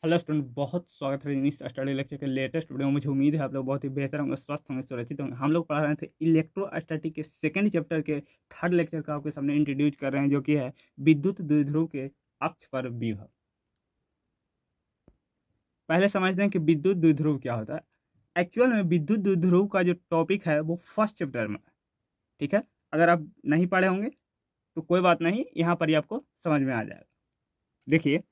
Hello student, बहुत स्वागत है इस स्टडी लेक्चर के लेटेस्ट वीडियो में। मुझे उम्मीद है आप लोग बहुत ही बेहतर होंगे, स्वस्थ होंगे, सुरक्षित होंगे। हम लोग पढ़ा रहे थे इलेक्ट्रोस्टैटिक के सेकंड चैप्टर के थर्ड लेक्चर का आपके सामने इंट्रोड्यूस कर रहे हैं, जो कि है विद्युत द्विध्रुव के अक्ष पर विभव। पहले समझते हैं कि विद्युत द्विध्रुव क्या होता है। एक्चुअल में विद्युत द्विध्रुव का जो टॉपिक है वो फर्स्ट चैप्टर में है, ठीक है। अगर आप नहीं पढ़े होंगे तो कोई बात नहीं, यहाँ पर ही आपको समझ में आ जाएगा। देखिए,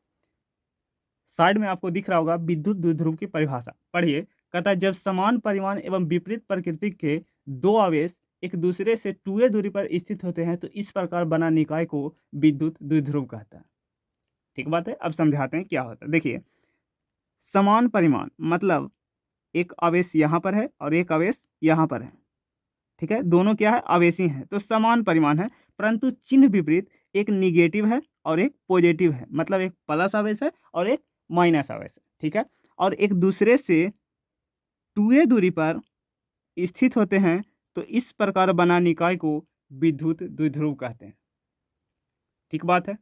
साइड में आपको दिख रहा होगा विद्युत द्विध्रुव की परिभाषा, पढ़िए। कहता है, जब समान परिमाण एवं विपरीत प्रकृति के दो आवेश एक दूसरे से 2a दूरी पर स्थित होते हैं तो इस प्रकार बना निकाय को विद्युत द्विध्रुव कहता है। ठीक बात है। अब समझाते हैं क्या होता है। देखिए, समान परिमाण मतलब एक आवेश यहाँ पर है और एक आवेश यहाँ पर है, ठीक है। दोनों क्या है, आवेशी हैं, तो समान परिमाण है, परंतु चिन्ह विपरीत। एक निगेटिव है और एक पॉजिटिव है, मतलब एक प्लस आवेश है और एक माइनस आवेश है, ठीक है। और एक दूसरे से 2a दूरी पर स्थित होते हैं तो इस प्रकार बना निकाय को विद्युत द्विध्रुव कहते हैं। ठीक बात है,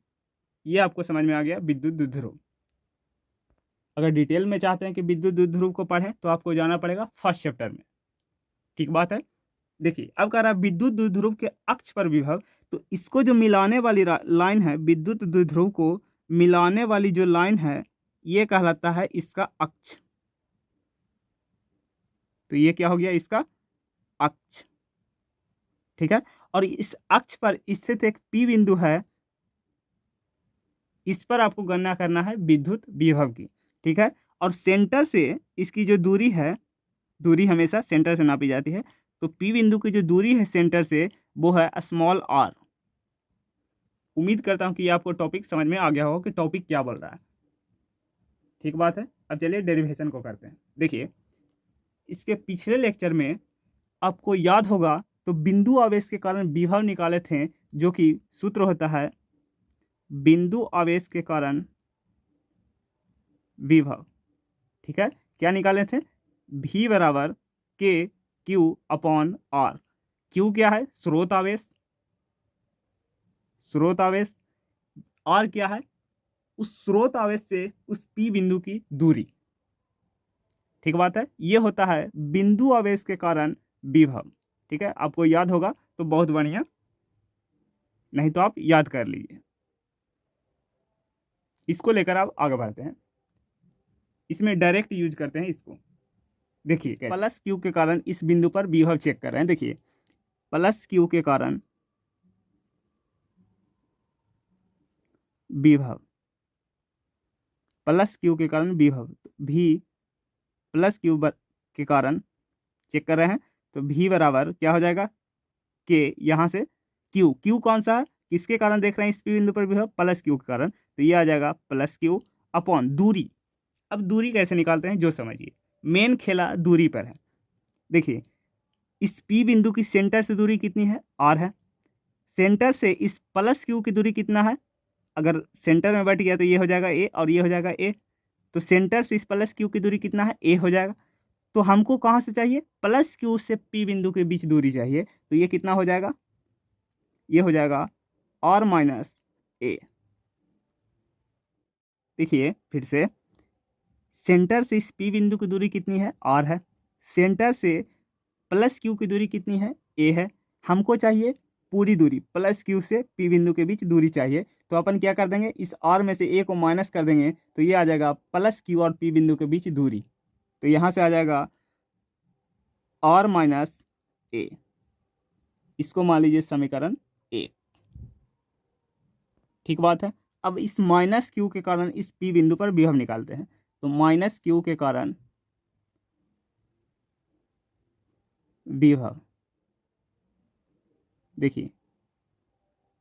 ये आपको समझ में आ गया विद्युत द्विध्रुव। अगर डिटेल में चाहते हैं कि विद्युत द्विध्रुव को पढ़ें तो आपको जाना पड़ेगा फर्स्ट चैप्टर में। ठीक बात है। देखिए, अब कह रहा है विद्युत द्विध्रुव के अक्ष पर विभव, तो इसको जो मिलाने वाली लाइन है, विद्युत द्विध्रुव को मिलाने वाली जो लाइन है, ये कहलाता है इसका अक्ष। तो ये क्या हो गया, इसका अक्ष, ठीक है। और इस अक्ष पर स्थित एक पी बिंदु है, इस पर आपको गणना करना है विद्युत विभव की, ठीक है। और सेंटर से इसकी जो दूरी है, दूरी हमेशा सेंटर से नापी जाती है, तो पी बिंदु की जो दूरी है सेंटर से, वो है स्मॉल आर। उम्मीद करता हूं कि आपको टॉपिक समझ में आ गया होगा कि टॉपिक क्या बोल रहा है। ठीक बात है। अब चलिए डेरिवेशन को करते हैं। देखिए, इसके पिछले लेक्चर में आपको याद होगा तो बिंदु आवेश के कारण विभव निकाले थे, जो कि सूत्र होता है बिंदु आवेश के कारण विभव, ठीक है। क्या निकाले थे, V बराबर K Q upon are. Q क्या है, स्रोत आवेश, स्रोत आवेश। आर क्या है, उस स्रोत आवेश से उस पी बिंदु की दूरी। ठीक बात है। ये होता है बिंदु आवेश के कारण विभव, ठीक है। आपको याद होगा तो बहुत बढ़िया, नहीं तो आप याद कर लीजिए। इसको लेकर आप आगे बढ़ते हैं। इसमें डायरेक्ट यूज करते हैं इसको। देखिए, प्लस क्यू के कारण इस बिंदु पर विभव चेक कर रहे हैं। देखिए, प्लस क्यू के कारण विभव, प्लस क्यू के कारण विभव, भी प्लस क्यू के कारण चेक कर रहे हैं, तो भी बराबर क्या हो जाएगा, के यहाँ से क्यू, क्यू कौन सा है, किसके कारण देख रहे हैं इस बिंदु पर विभव, प्लस क्यू के कारण, तो ये आ जाएगा प्लस क्यू अपॉन दूरी। अब दूरी कैसे निकालते हैं जो समझिए, मेन खेला दूरी पर है। देखिए, इस पी बिंदु की सेंटर से दूरी कितनी है, आर है। सेंटर से इस प्लस क्यू की दूरी कितना है, अगर सेंटर में बैठ गया तो ये हो जाएगा ए और ये हो जाएगा ए, तो सेंटर से इस प्लस क्यू की दूरी कितना है, ए हो जाएगा। तो हमको कहाँ से चाहिए, प्लस क्यू से पी बिंदु के बीच दूरी चाहिए, तो ये कितना हो जाएगा, ये हो जाएगा आर माइनस ए। देखिए फिर से, सेंटर से इस पी बिंदु की दूरी कितनी है, आर है। सेंटर से प्लस क्यू की दूरी कितनी है, ए है। हमको चाहिए पूरी दूरी, प्लस क्यू से पी बिंदु के बीच दूरी चाहिए, तो अपन क्या कर देंगे, इस आर में से ए को माइनस कर देंगे, तो ये आ जाएगा प्लस क्यू और पी बिंदु के बीच दूरी। तो यहाँ से आ जाएगा आर माइनस ए, इसको मान लीजिए समीकरण ए। ठीक बात है। अब इस माइनस क्यू के कारण इस पी बिंदु पर विभव निकालते हैं, तो माइनस क्यू के कारण विभव, देखिए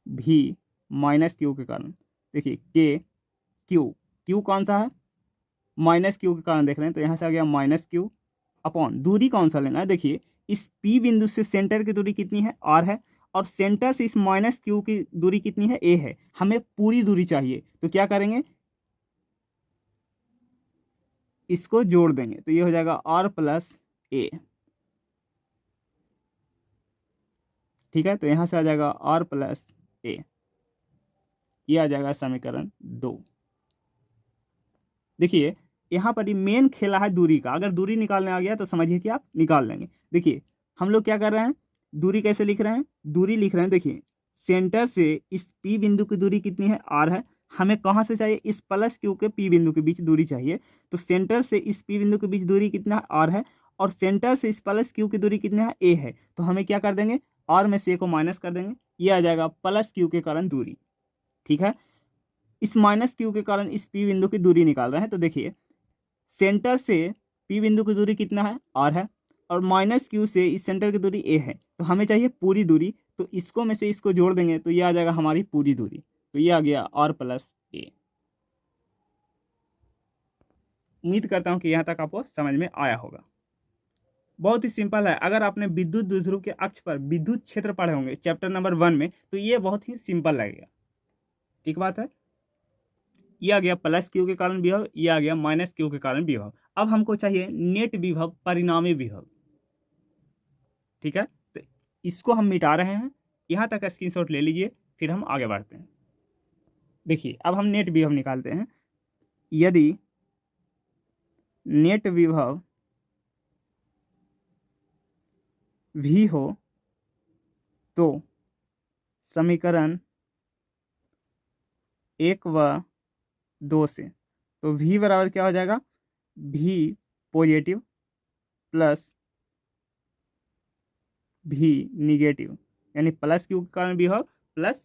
भी माइनस क्यू के कारण, देखिए के क्यू, क्यू कौन सा है, माइनस क्यू के कारण देख रहे हैं, तो यहाँ से आ गया माइनस क्यू अपॉन दूरी कौन सा लेना है। देखिए, इस पी बिंदु से सेंटर की दूरी कितनी है, आर है, और सेंटर से इस माइनस क्यू की दूरी कितनी है, ए है। हमें पूरी दूरी चाहिए, तो क्या करेंगे, इसको जोड़ देंगे, तो ये हो जाएगा आर प्लस ए। ठीक है, तो यहाँ से आ जाएगा आर प्लस ए, ये आ जाएगा समीकरण 2। देखिए यहाँ पर ये मेन खेला है दूरी का, अगर दूरी निकालने आ गया तो समझिए कि आप निकाल लेंगे। देखिए हम लोग क्या कर रहे हैं, दूरी कैसे लिख रहे हैं, दूरी लिख रहे हैं, देखिए सेंटर से इस P बिंदु की दूरी कितनी है, R है। हमें कहाँ से चाहिए, इस प्लस Q के P बिंदु के बीच दूरी चाहिए। तो सेंटर से इस P बिंदु के बीच दूरी कितना है, R है, और सेंटर से इस प्लस Q की दूरी कितना है, A है। तो हमें क्या कर देंगे, R में से A को माइनस कर देंगे, ये आ जाएगा प्लस Q के कारण दूरी। ठीक है, इस माइनस Q के कारण इस P बिंदु की दूरी निकाल रहे हैं। तो देखिए सेंटर से P बिंदु की दूरी कितना है, R है, और माइनस Q से इस सेंटर की दूरी A है। तो हमें चाहिए पूरी दूरी, तो इसको में से इसको जोड़ देंगे तो ये आ जाएगा हमारी पूरी दूरी। तो ये आ गया R प्लस A। उम्मीद करता हूँ कि यहाँ तक आपको समझ में आया होगा। बहुत ही सिंपल है। अगर आपने विद्युत द्विध्रुव के अक्ष पर विद्युत क्षेत्र पढ़े होंगे चैप्टर नंबर 1 में, तो ये बहुत ही सिंपल लगेगा। ठीक बात है, ये आ गया प्लस Q के कारण विभव, ये आ गया माइनस Q के कारण विभव। अब हमको चाहिए नेट विभव, परिणामी विभव। ठीक है, तो इसको हम मिटा रहे हैं, यहाँ तक स्क्रीनशॉट ले लीजिए, फिर हम आगे बढ़ते हैं। देखिए अब हम नेट विभव निकालते हैं। यदि नेट विभव V हो तो समीकरण 1 व 2 से, तो V बराबर क्या हो जाएगा, V positive plus V negative, यानी प्लस Q के कारण विभव प्लस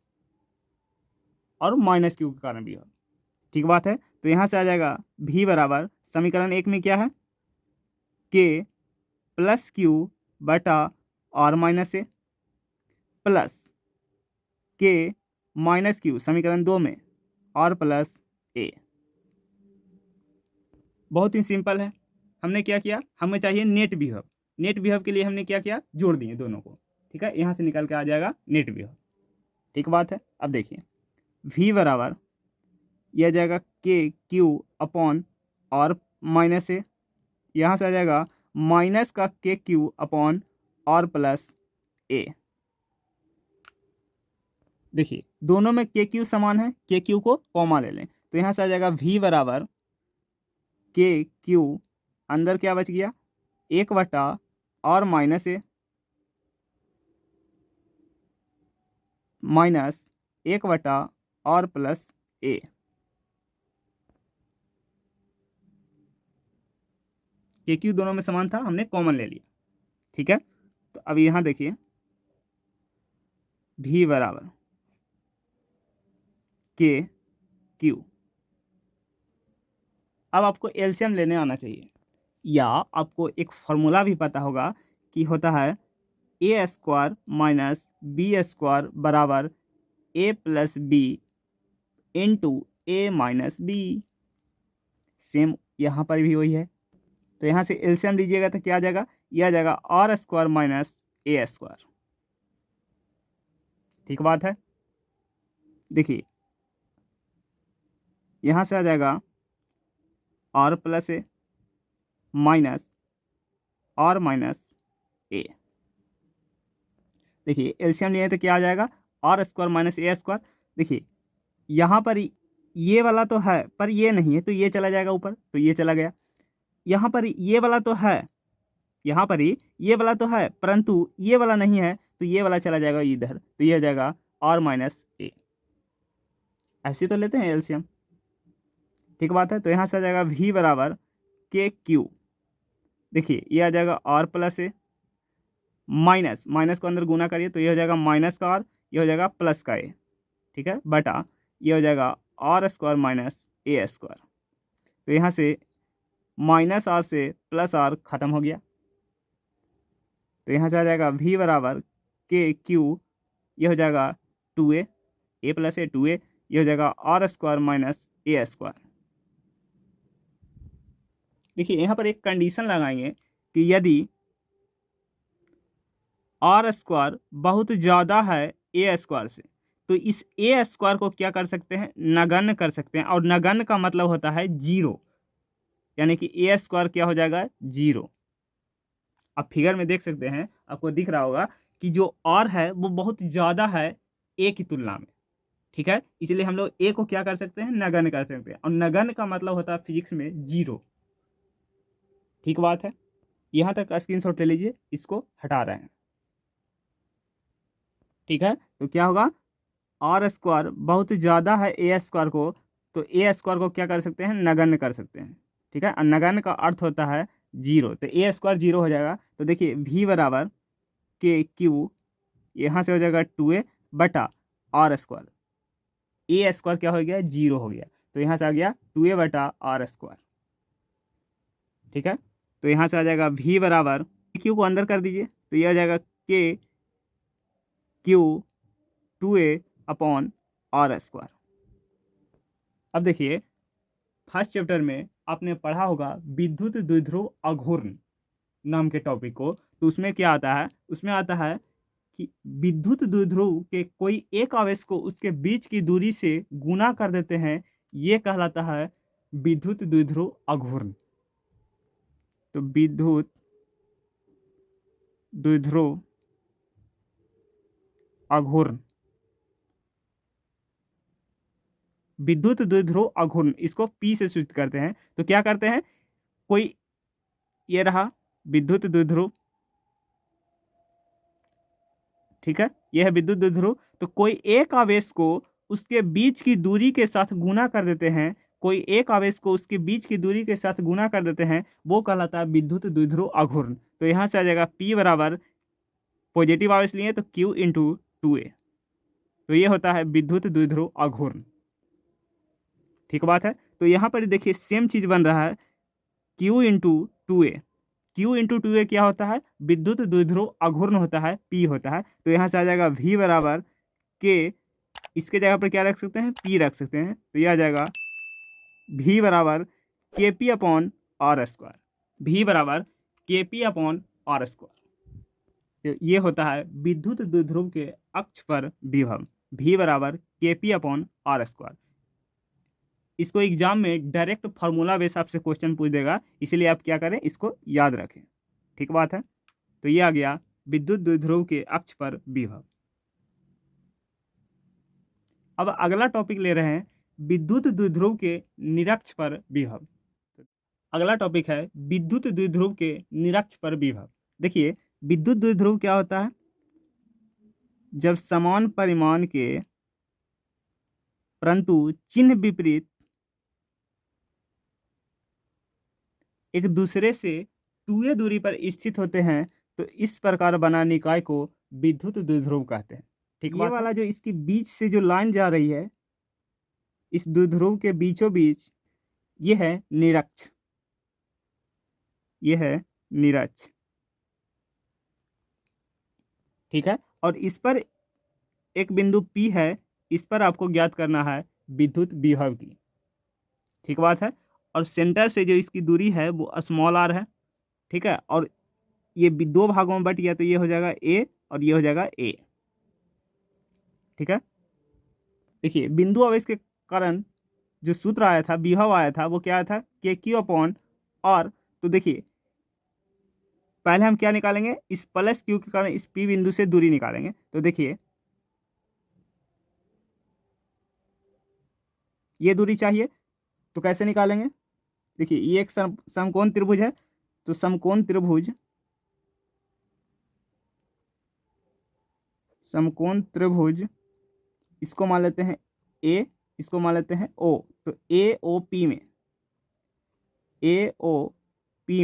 और माइनस Q के कारण विभव। ठीक बात है, तो यहाँ से आ जाएगा V बराबर समीकरण 1 में क्या है, K प्लस Q बटा R minus A plus K minus Q समीकरण 2 में R प्लस A। बहुत ही सिंपल है। हमने क्या किया, हमें चाहिए नेट विभव। नेट विभव के लिए हमने क्या किया, जोड़ दिए दोनों को। ठीक है, यहाँ से निकल के आ जाएगा नेट विभव। ठीक बात है, अब देखिए V बराबर यह आ जाएगा K Q upon R minus A, यहाँ से आ जाएगा माइनस का K Q upon R plus A। देखिए दोनों में K Q समान है, K Q को कॉमा ले लें, तो यहाँ से आ जाएगा V बराबर K Q, अंदर क्या बच गया, 1 बटा R माइनस A माइनस 1 बटा R plus A। K Q दोनों में समान था, हमने कॉमन ले लिया। ठीक है, तो अब यहाँ देखिए V बराबर K Q। अब आपको एलसीएम लेने आना चाहिए, या आपको एक फॉर्मूला भी पता होगा कि होता है ए स्क्वायर माइनस बी स्क्वायर बराबर ए प्लस बी इंटू ए माइनस बी। सेम यहाँ पर भी वही है, तो यहाँ से एलसीएम लीजिएगा तो क्या आ जाएगा, यह आ जाएगा R square minus A square. ठीक बात है, देखिए यहाँ से आ जाएगा R plus A minus R minus A. देखिए एलसीएम लिए तो क्या आ जाएगा, R square minus A square. देखिए यहाँ पर ये वाला तो है पर ये नहीं है, तो ये चला जाएगा ऊपर, तो ये चला गया। यहाँ पर ये वाला तो है, यहाँ पर ही ये वाला तो है परंतु ये वाला नहीं है, तो ये वाला चला जाएगा इधर, तो ये आ जाएगा आर माइनस ए। ऐसे तो लेते हैं एलसीएम। ठीक बात है, तो यहाँ से आ जाएगा V बराबर के क्यू। देखिए ये आ जाएगा R plus A minus, minus को अंदर गुना करिए तो ये हो जाएगा माइनस का आर, ये हो जाएगा प्लस का ए। ठीक है, बटा ये हो जाएगा R square minus A square. तो यहाँ से माइनस आर से प्लस आर खत्म हो गया, तो यहाँ से आ जाएगा V बराबर के क्यू, ये हो जाएगा 2a, ए प्लस ए 2a, ये हो जाएगा R square minus A square. देखिए यहाँ पर एक कंडीशन लगाएंगे कि यदि आर स्क्वायर बहुत ज़्यादा है ए स्क्वायर से, तो इस ए स्क्वायर को क्या कर सकते हैं, नगण्य कर सकते हैं, और नगण्य का मतलब होता है जीरो, यानी कि ए स्क्वायर क्या हो जाएगा, जीरो। आप फिगर में देख सकते हैं, आपको दिख रहा होगा कि जो आर है वो बहुत ज़्यादा है ए की तुलना में। ठीक है, इसलिए हम लोग ए को क्या कर सकते हैं, नगण्य कर सकते हैं, और नगण्य का मतलब होता है फिजिक्स में जीरो। ठीक बात है, यहाँ तक स्क्रीनशॉट ले लीजिए, इसको हटा रहे हैं। ठीक है, तो क्या होगा, आर स्क्वायर बहुत ज़्यादा है ए स्क्वायर को, तो ए स्क्वायर को क्या कर सकते हैं, नगण्य कर सकते हैं। ठीक है, और नगण्य का अर्थ होता है जीरो, तो ए स्क्वायर जीरो हो जाएगा। तो देखिए v बराबर के क्यू, यहाँ से हो जाएगा 2a बटा आर स्क्वायर, ए स्क्वायर क्या हो गया, जीरो हो गया, तो यहाँ से आ गया 2a बटा आर स्क्वायर। ठीक है, तो यहाँ से आ जाएगा v बराबर, क्यू को अंदर कर दीजिए, तो यह हो जाएगा के Q 2a upon R square. अब देखिए फर्स्ट चैप्टर में आपने पढ़ा होगा विद्युत द्विध्रुव अघूर्ण नाम के टॉपिक को, तो उसमें क्या आता है, उसमें आता है कि विद्युत द्विध्रुव के कोई एक आवेश को उसके बीच की दूरी से गुना कर देते हैं, ये कहलाता है विद्युत द्विध्रुव अघूर्ण। तो विद्युत द्विध्रुव अघूर्ण, विद्युत द्विध्रुव अघूर्ण, इसको पी से सूचित करते हैं। तो क्या करते हैं, कोई ये रहा विद्युत द्विध्रुव, ठीक है, यह है विद्युत द्विध्रुव, तो कोई एक आवेश को उसके बीच की दूरी के साथ गुना कर देते हैं, कोई एक आवेश को उसके बीच की दूरी के साथ गुना कर देते हैं, वो कहलाता है विद्युत द्विध्रुव अघूर्ण। तो यहाँ से आ जाएगा P बराबर, पॉजिटिव आवेश लिए तो Q इंटू 2a, तो ये होता है विद्युत द्विध्रुव अघूर्ण। ठीक बात है, तो यहाँ पर देखिए सेम चीज बन रहा है, Q into 2a, Q into 2a क्या होता है, विद्युत द्विध्रुव अघूर्ण होता है, P होता है। तो यहाँ से आ जाएगा V बराबर के, इसके जगह पर क्या रख सकते हैं, P रख सकते हैं, तो यह आ जाएगा V बराबर K P upon R square, V बराबर K P upon R square. तो ये होता है विद्युत द्विध्रुव के अक्ष पर विभव, V बराबर K P upon R square. इसको एग्जाम में डायरेक्ट फार्मूला बेस आपसे क्वेश्चन पूछ देगा, इसलिए आप क्या करें, इसको याद रखें। ठीक बात है, तो ये आ गया विद्युत द्विध्रुव के अक्ष पर विभव। अब अगला टॉपिक ले रहे हैं विद्युत द्विध्रुव के निरक्ष पर विभव। अगला टॉपिक है विद्युत द्विध्रुव के निरक्ष पर विभव। देखिए विद्युत द्विध्रुव क्या होता है, जब समान परिमाण के परंतु चिन्ह विपरीत एक दूसरे से 2a दूरी पर स्थित होते हैं, तो इस प्रकार बना निकाय को विद्युत द्विध्रुव कहते हैं। ठीक, ये वाला जो इसके बीच से जो लाइन जा रही है, इस द्विध्रुव के बीचों बीच, ये है निरक्ष, ये है निरक्ष। ठीक है, और इस पर एक बिंदु P है, इस पर आपको ज्ञात करना है विद्युत विभव की। ठीक बात है, और सेंटर से जो इसकी दूरी है वो स्मॉल r है। ठीक है, और ये दो भागों में बट गया, तो ये हो जाएगा A और ये हो जाएगा A। ठीक है, देखिए बिंदु आवेश के कारण जो सूत्र आया था, विभव आया था, वो क्या आया था, के क्यू अपॉन आर। तो देखिए पहले हम क्या निकालेंगे, इस प्लस क्यू के कारण इस P बिंदु से दूरी निकालेंगे। तो देखिए ये दूरी चाहिए, तो कैसे निकालेंगे, देखिए ये एक समकोण त्रिभुज है, तो समकोण त्रिभुज इसको मान लेते हैं A, इसको मान लेते हैं O, तो AOP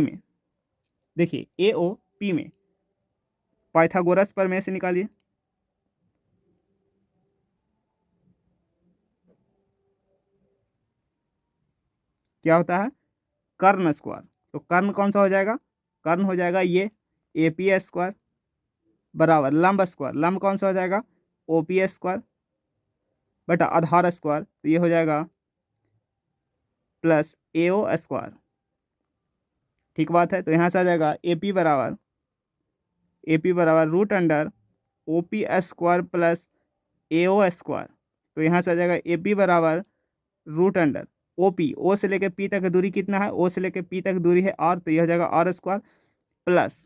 में देखिए AOP में पाइथागोरस प्रमेय से निकालिए। क्या होता है, कर्ण स्क्वायर, तो कर्ण कौन सा हो जाएगा, कर्ण हो जाएगा ये AP स्क्वायर बराबर लंब स्क्वायर, लंब कौन सा हो जाएगा, OP स्क्वायर बटा आधार स्क्वायर, तो ये हो जाएगा प्लस AO स्क्वायर। ठीक बात है, तो यहाँ से आ जाएगा AP बराबर root under OP square plus AO square. तो यहाँ से आ जाएगा AP बराबर रूट अंडर O से लेकर P तक दूरी कितना है, O से लेकर P तक दूरी है R, तो यह हो जाएगा R स्क्वायर प्लस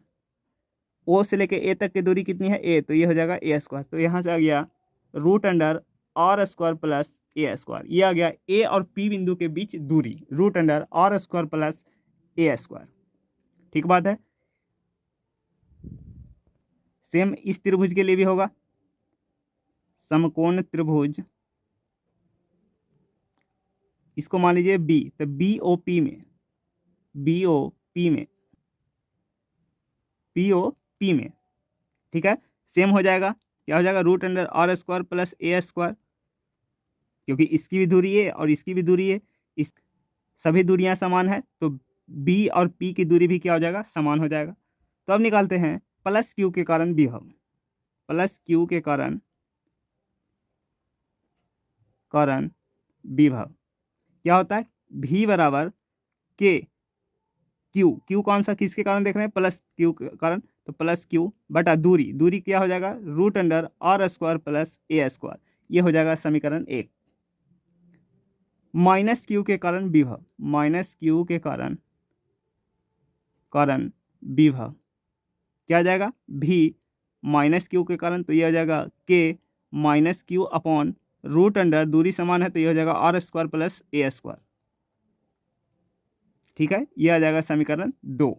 O से लेकर A तक की दूरी कितनी है A, तो ये हो जाएगा A स्क्वायर। तो यहाँ से आ गया root under R square plus A square. ये आ गया ए और पी बिंदु के बीच दूरी, root under R square plus A square. ठीक बात है। सेम इस त्रिभुज के लिए भी होगा, समकोण त्रिभुज, इसको मान लीजिए बी, तो बीओपी में, बीओपी में, पीओपी में, ठीक है, सेम हो जाएगा। क्या हो जाएगा, root under R square plus A square, क्योंकि इसकी भी दूरी है और इसकी भी दूरी है, इस सभी दूरियां समान है, तो बी और पी की दूरी भी क्या हो जाएगा, समान हो जाएगा। तो अब निकालते हैं प्लस क्यू के कारण विभव, प्लस क्यू के कारण विभव क्या होता है, भी बराबर के क्यू, क्यू कौन सा, किसके कारण देख रहे हैं, प्लस क्यू के कारण, तो प्लस क्यू बटा दूरी, दूरी क्या हो जाएगा, root under R square plus A square. ये हो जाएगा समीकरण 1। माइनस क्यू के कारण विभव, माइनस क्यू के कारण विभव क्या आ जाएगा, भी माइनस क्यू के कारण, तो ये हो जाएगा K minus Q upon root under, दूरी समान है तो ये हो जाएगा R square plus A square. ठीक है, ये आ जाएगा समीकरण 2।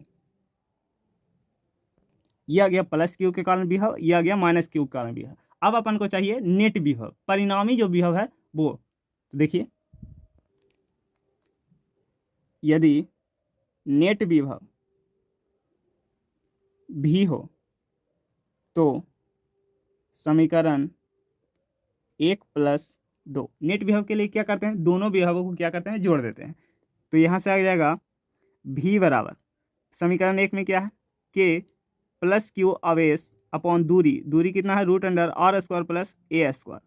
ये आ गया प्लस क्यू के कारण विभव, ये आ गया माइनस क्यू के कारण विभव। अब अपन को चाहिए नेट विभव, परिणामी जो विभव है वो। तो देखिए, यदि नेट विभव भी हो तो समीकरण 1 प्लस 2, नेट विभव के लिए क्या करते हैं, दोनों विभवों को क्या करते हैं, जोड़ देते हैं। तो यहाँ से आ जाएगा भी बराबर, समीकरण 1 में क्या है, के प्लस क्यू आवेश अपॉन दूरी, दूरी कितना है, root under R square plus A square,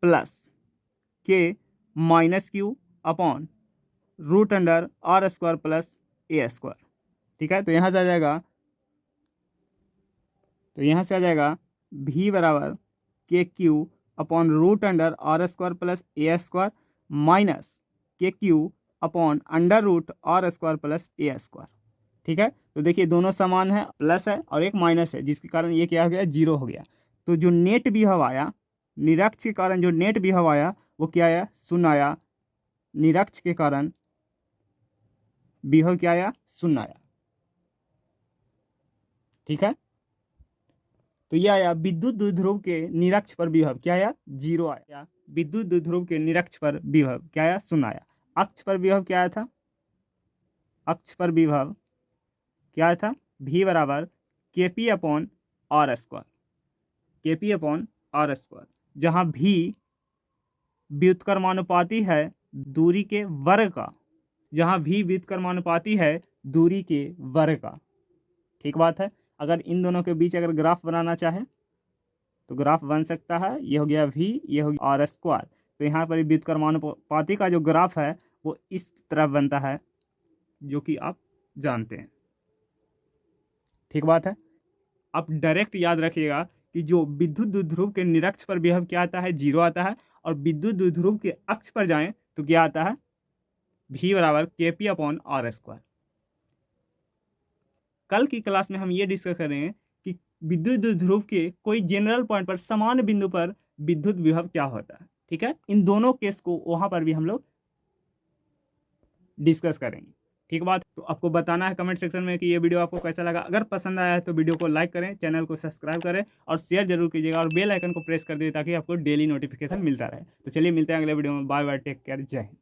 plus K minus Q upon root under R square plus A square. ठीक है, तो यहाँ से आ जाएगा भी बराबर K Q upon root under R square plus A square minus K Q upon under root R square plus A square. ठीक है, तो देखिए दोनों समान है, प्लस है और एक माइनस है, जिसके कारण ये क्या हो गया, 0 हो गया। तो जो नेट विभव आया, निरक्ष के कारण जो नेट विभव आया वो क्या आया, 0 आया, निरक्ष के कारण विभव क्या आया, 0 आया। ठीक है, तो यह आया विद्युत द्विध्रुव के निरक्ष पर विभव क्या आया, 0 आया। विद्युत द्विध्रुव के निरक्ष पर विभव क्या आया, 0 आया। अक्ष पर विभव क्या आया था, अक्ष पर विभव क्या आया था, भी बराबर KP upon R square, KP upon R square, जहाँ भी व्युत्क्रमानुपाती है दूरी के वर्ग का, जहाँ भी व्युत्क्रमानुपाती है दूरी के वर्ग का। ठीक बात है। अगर इन दोनों के बीच अगर ग्राफ बनाना चाहे तो ग्राफ बन सकता है, ये हो गया भी, ये हो गया आर स्क्वायर। तो यहाँ पर व्युत्क्रमानुपाती का जो ग्राफ है वो इस तरफ बनता है, जो कि आप जानते हैं। ठीक बात है। आप डायरेक्ट याद रखिएगा कि जो विद्युत द्विध्रुव के निरक्ष पर विभव क्या आता है, 0 आता है, और विद्युत द्विध्रुव के अक्ष पर जाएं तो क्या आता है, भी बराबर केपी अपॉन आर स्क्वायर। कल की क्लास में हम ये डिस्कस करेंगे कि विद्युत द्विध्रुव के कोई जनरल पॉइंट पर समान बिंदु पर विद्युत विभव क्या होता है। ठीक है, इन दोनों केस को वहां पर भी हम लोग डिस्कस करेंगे। ठीक बात। तो आपको बताना है कमेंट सेक्शन में कि ये वीडियो आपको कैसा लगा। अगर पसंद आया है तो वीडियो को लाइक करें, चैनल को सब्सक्राइब करें और शेयर जरूर कीजिएगा, और बेल आइकन को प्रेस कर दीजिए ताकि आपको डेली नोटिफिकेशन मिलता रहे। तो चलिए मिलते हैं अगले वीडियो में। बाय बाय, टेक केयर, जय हिंद।